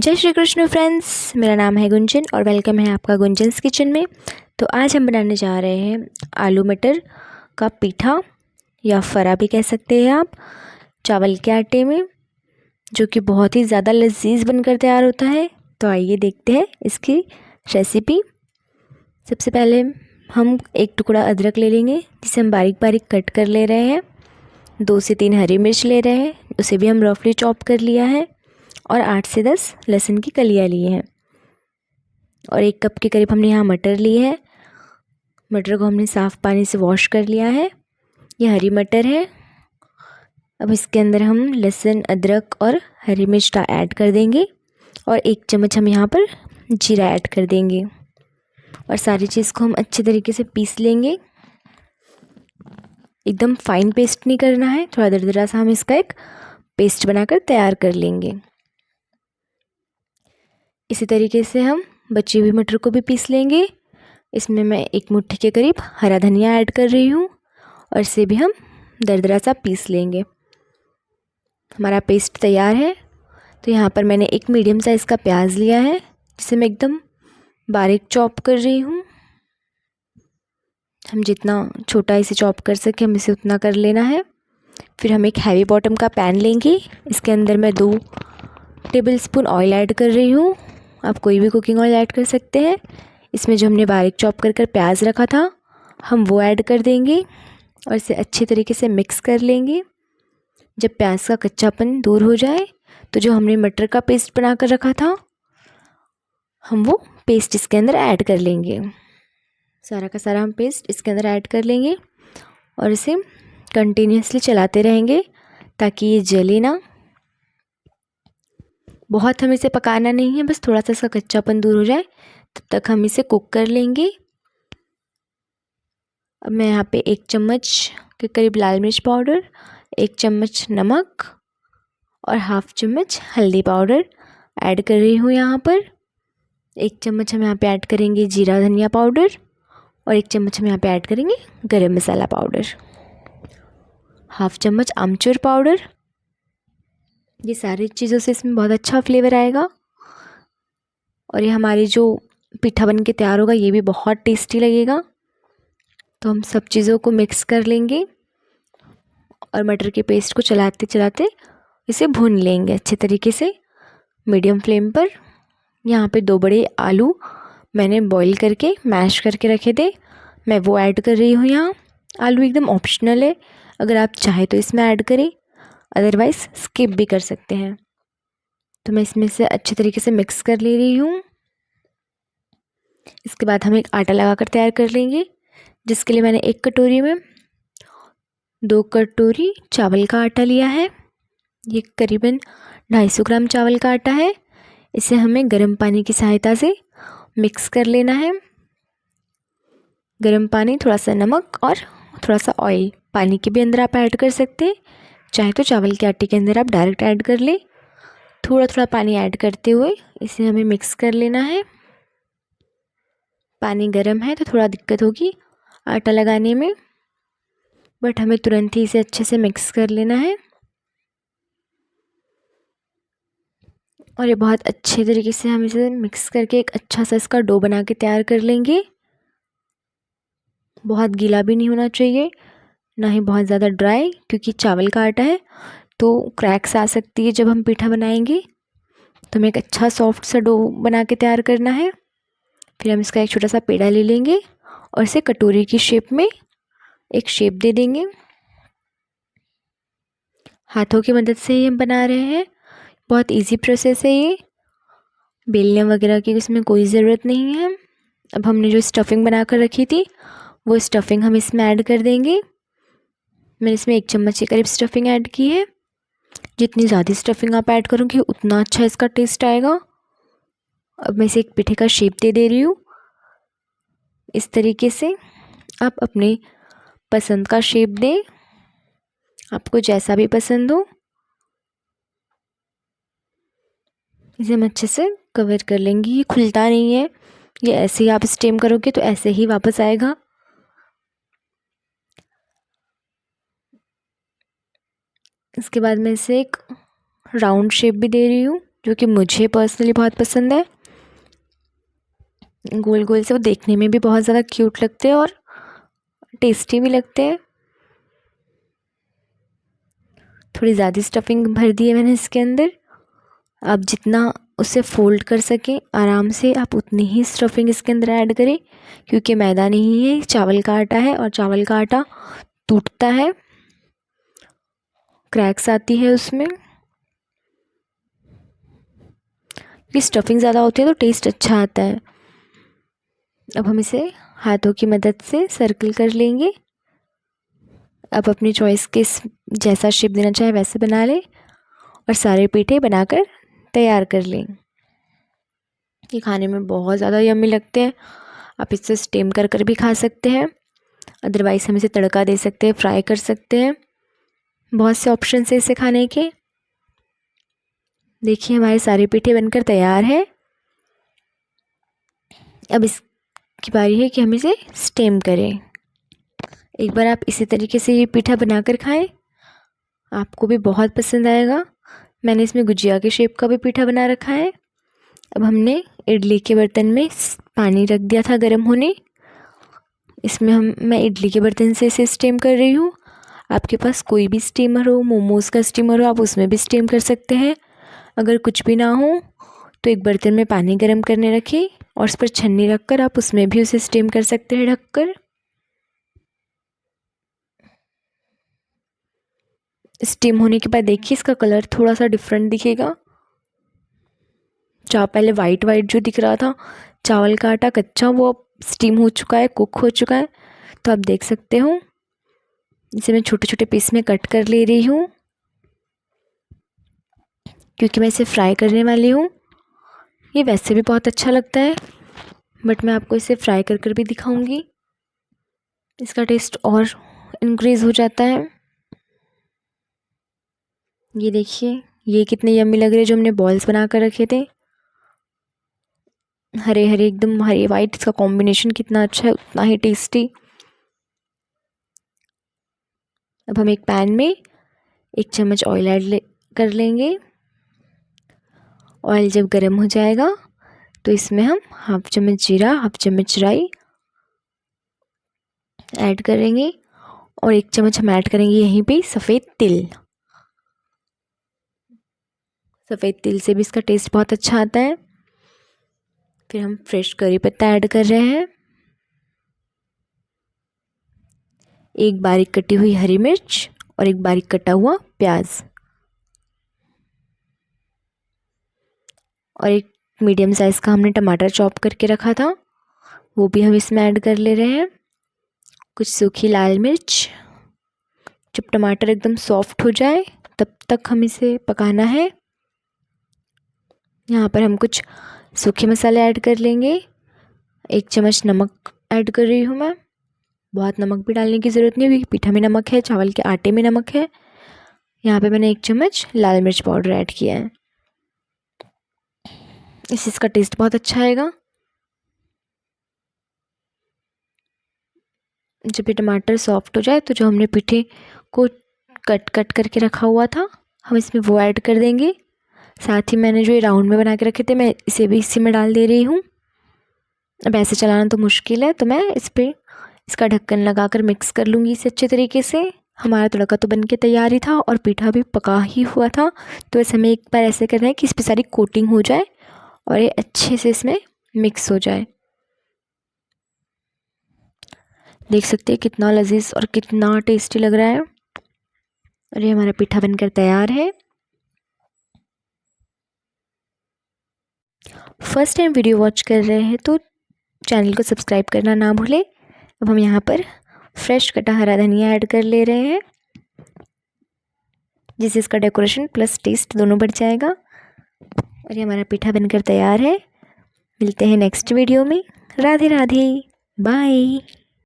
जय श्री कृष्ण फ्रेंड्स, मेरा नाम है गुंजन और वेलकम है आपका गुंजन्स किचन में। तो आज हम बनाने जा रहे हैं आलू मटर का पीठा या फरा भी कह सकते हैं आप, चावल के आटे में, जो कि बहुत ही ज़्यादा लजीज बनकर तैयार होता है। तो आइए देखते हैं इसकी रेसिपी। सबसे पहले हम एक टुकड़ा अदरक ले लेंगे, जिसे हम बारीक बारीक कट कर ले रहे हैं। 2 से 3 हरी मिर्च ले रहे हैं, उसे भी हम रफली चॉप कर लिया है। और 8 से 10 लहसुन की कलियाँ ली हैं। और 1 कप के करीब हमने यहाँ मटर ली है। मटर को हमने साफ़ पानी से वॉश कर लिया है। ये हरी मटर है। अब इसके अंदर हम लहसुन, अदरक और हरी मिर्च ऐड कर देंगे और 1 चम्मच हम यहाँ पर जीरा ऐड कर देंगे। और सारी चीज़ को हम अच्छे तरीके से पीस लेंगे। एकदम फाइन पेस्ट नहीं करना है, थोड़ा दरदरा सा हम इसका एक पेस्ट बनाकर तैयार कर लेंगे। इसी तरीके से हम बची हुई मटर को भी पीस लेंगे। इसमें मैं 1 मुट्ठी के करीब हरा धनिया ऐड कर रही हूँ और इसे भी हम दरदरा सा पीस लेंगे। हमारा पेस्ट तैयार है। तो यहाँ पर मैंने 1 मीडियम साइज़ का प्याज लिया है, जिसे मैं एकदम बारीक चॉप कर रही हूँ। हम जितना छोटा इसे चॉप कर सके हम इसे उतना कर लेना है। फिर हम एक हैवी बॉटम का पैन लेंगे। इसके अंदर मैं 2 टेबलस्पून ऑयल ऐड कर रही हूँ। आप कोई भी कुकिंग ऑयल ऐड कर सकते हैं। इसमें जो हमने बारीक चॉप कर प्याज रखा था हम वो ऐड कर देंगे और इसे अच्छे तरीके से मिक्स कर लेंगे। जब प्याज का कच्चापन दूर हो जाए तो जो हमने मटर का पेस्ट बना कर रखा था हम वो पेस्ट इसके अंदर ऐड कर लेंगे। सारा का सारा हम पेस्ट इसके अंदर ऐड कर लेंगे और इसे कंटिन्यूसली चलाते रहेंगे ताकि ये जले ना। बहुत हमें इसे पकाना नहीं है, बस थोड़ा सा इसका कच्चापन दूर हो जाए तब तक हम इसे कुक कर लेंगे। अब मैं यहाँ पे 1 चम्मच के करीब लाल मिर्च पाउडर, 1 चम्मच नमक और हाफ चम्मच हल्दी पाउडर ऐड कर रही हूँ। यहाँ पर 1 चम्मच हम यहाँ पे ऐड करेंगे जीरा धनिया पाउडर और 1 चम्मच हम यहाँ पे ऐड करेंगे गरम मसाला पाउडर, हाफ चम्मच आमचूर पाउडर। ये सारी चीज़ों से इसमें बहुत अच्छा फ्लेवर आएगा और ये हमारी जो पीठा बन के तैयार होगा ये भी बहुत टेस्टी लगेगा। तो हम सब चीज़ों को मिक्स कर लेंगे और मटर के पेस्ट को चलाते चलाते इसे भून लेंगे अच्छे तरीके से मीडियम फ्लेम पर। यहाँ पे 2 बड़े आलू मैंने बॉईल करके मैश करके रखे थे, मैं वो ऐड कर रही हूँ यहाँ। आलू एकदम ऑप्शनल है, अगर आप चाहे तो इसमें ऐड करें, अदरवाइज़ स्किप भी कर सकते हैं। तो मैं इसमें से अच्छे तरीके से मिक्स कर ले रही हूँ। इसके बाद हम एक आटा लगाकर तैयार कर लेंगे, जिसके लिए मैंने 1 कटोरी में 2 कटोरी चावल का आटा लिया है। ये करीबन 250 ग्राम चावल का आटा है। इसे हमें गर्म पानी की सहायता से मिक्स कर लेना है। गर्म पानी, थोड़ा सा नमक और थोड़ा सा ऑयल, पानी के भी अंदर आप ऐड कर सकते हैं, चाहे तो चावल के आटे के अंदर आप डायरेक्ट ऐड कर ले। थोड़ा थोड़ा पानी ऐड करते हुए इसे हमें मिक्स कर लेना है। पानी गर्म है तो थोड़ा दिक्कत होगी आटा लगाने में, बट हमें तुरंत ही इसे अच्छे से मिक्स कर लेना है। और ये बहुत अच्छे तरीके से हम इसे मिक्स करके एक अच्छा सा इसका डो बना के तैयार कर लेंगे। बहुत गीला भी नहीं होना चाहिए, ना ही बहुत ज़्यादा ड्राई, क्योंकि चावल का आटा है तो क्रैक्स आ सकती है जब हम पीठा बनाएंगे। तो हमें एक अच्छा सॉफ्ट सा डो बना के तैयार करना है। फिर हम इसका एक छोटा सा पेड़ा ले लेंगे और इसे कटोरी की शेप में एक शेप दे देंगे। हाथों की मदद से ही हम बना रहे हैं, बहुत इजी प्रोसेस है ये, बेलने वगैरह की इसमें कोई ज़रूरत नहीं है। अब हमने जो स्टफिंग बना कर रखी थी वो स्टफिंग हम इसमें ऐड कर देंगे। मैंने इसमें 1 चम्मच के करीब स्टफिंग ऐड की है। जितनी ज़्यादा स्टफिंग आप ऐड करोगे उतना अच्छा इसका टेस्ट आएगा। अब मैं इसे एक पीठे का शेप दे रही हूँ। इस तरीके से आप अपने पसंद का शेप दें, आपको जैसा भी पसंद हो। इसे हम अच्छे से कवर कर लेंगे। ये खुलता नहीं है, ये ऐसे ही आप स्टीम करोगे तो ऐसे ही वापस आएगा। इसके बाद मैं इसे एक राउंड शेप भी दे रही हूँ। जो कि मुझे पर्सनली बहुत पसंद है। गोल गोल से वो देखने में भी बहुत ज़्यादा क्यूट लगते हैं और टेस्टी भी लगते हैं। थोड़ी ज़्यादा स्टफिंग भर दी है मैंने इसके अंदर। आप जितना उसे फोल्ड कर सकें आराम से आप उतनी ही स्टफिंग इसके अंदर ऐड करें, क्योंकि मैदा नहीं है, चावल का आटा है और चावल का आटा टूटता है, क्रैक्स आती है उसमें। क्योंकि स्टफिंग ज़्यादा होती है तो टेस्ट अच्छा आता है। अब हम इसे हाथों की मदद से सर्कल कर लेंगे। अब अपनी चॉइस के जैसा शेप देना चाहे वैसे बना लें और सारे पीठे बनाकर तैयार कर लें। ये खाने में बहुत ज़्यादा यम्मी लगते हैं। आप इससे स्टीम कर कर भी खा सकते हैं, अदरवाइज़ हम इसे तड़का दे सकते हैं, फ्राई कर सकते हैं। बहुत से ऑप्शन है इसे खाने के। देखिए हमारे सारे पीठे बनकर तैयार है। अब इसकी बारी है कि हम इसे स्टीम करें। एक बार आप इसी तरीके से ये पीठा बनाकर खाएं, आपको भी बहुत पसंद आएगा। मैंने इसमें गुजिया के शेप का भी पीठा बना रखा है। अब हमने इडली के बर्तन में पानी रख दिया था गर्म होने। इसमें मैं इडली के बर्तन से इसे स्टीम कर रही हूँ। आपके पास कोई भी स्टीमर हो, मोमोज़ का स्टीमर हो, आप उसमें भी स्टीम कर सकते हैं। अगर कुछ भी ना हो तो एक बर्तन में पानी गर्म करने रखें और उस पर छन्नी रखकर आप उसमें भी उसे स्टीम कर सकते हैं ढककर। स्टीम होने के बाद देखिए इसका कलर थोड़ा सा डिफरेंट दिखेगा। पहले वाइट वाइट जो दिख रहा था चावल का आटा कच्चा, वो अब स्टीम हो चुका है, कुक हो चुका है। तो आप देख सकते हो। इसे मैं छोटे छोटे पीस में कट कर ले रही हूँ, क्योंकि मैं इसे फ्राई करने वाली हूँ। ये वैसे भी बहुत अच्छा लगता है, बट मैं आपको इसे फ्राई कर कर भी दिखाऊंगी। इसका टेस्ट और इंक्रीज़ हो जाता है। ये देखिए ये कितने यम्मी लग रहे हैं जो हमने बॉल्स बना कर रखे थे। हरे हरे एकदम हरे वाइट, इसका कॉम्बिनेशन कितना अच्छा है, उतना ही टेस्टी। अब हम एक पैन में 1 चम्मच ऑयल ऐड कर लेंगे। ऑयल जब गर्म हो जाएगा तो इसमें हम 1/2 चम्मच जीरा, 1/2 चम्मच राई ऐड करेंगे और 1 चम्मच हम ऐड करेंगे यहीं पे सफ़ेद तिल। सफ़ेद तिल से भी इसका टेस्ट बहुत अच्छा आता है। फिर हम फ्रेश करी पत्ता ऐड कर रहे हैं, 1 बारीक कटी हुई हरी मिर्च और 1 बारीक कटा हुआ प्याज और 1 मीडियम साइज़ का हमने टमाटर चॉप करके रखा था, वो भी हम इसमें ऐड कर ले रहे हैं। कुछ सूखी लाल मिर्च। जब टमाटर एकदम सॉफ्ट हो जाए तब तक हम इसे पकाना है। यहाँ पर हम कुछ सूखे मसाले ऐड कर लेंगे। 1 चम्मच नमक ऐड कर रही हूँ मैं। बहुत नमक भी डालने की ज़रूरत नहीं है, क्योंकि पीठा में नमक है, चावल के आटे में नमक है। यहाँ पे मैंने 1 चम्मच लाल मिर्च पाउडर ऐड किया है, इससे इसका टेस्ट बहुत अच्छा आएगा। जब ये टमाटर सॉफ्ट हो जाए तो जो हमने पीठे को कट करके रखा हुआ था हम इसमें वो ऐड कर देंगे। साथ ही मैंने जो ये राउंड में बना के रखे थे मैं इसे भी इसी में डाल दे रही हूँ। अब ऐसे चलाना तो मुश्किल है, तो मैं इस पर इसका ढक्कन लगाकर मिक्स कर लूँगी इसे अच्छे तरीके से। हमारा तड़का तो बन के तैयार ही था और पीठा भी पका ही हुआ था। तो इसे हमें एक बार ऐसे करना है कि इस पर सारी कोटिंग हो जाए और ये अच्छे से इसमें मिक्स हो जाए। देख सकते हैं कितना लजीज और कितना टेस्टी लग रहा है। और ये हमारा पीठा बनकर तैयार है। फर्स्ट टाइम वीडियो वॉच कर रहे हैं तो चैनल को सब्सक्राइब करना ना भूलें। अब हम यहाँ पर फ्रेश कटा हरा धनिया ऐड कर ले रहे हैं, जिससे इसका डेकोरेशन प्लस टेस्ट दोनों बढ़ जाएगा। और ये हमारा पीठा बनकर तैयार है। मिलते हैं नेक्स्ट वीडियो में। राधे राधे, बाय।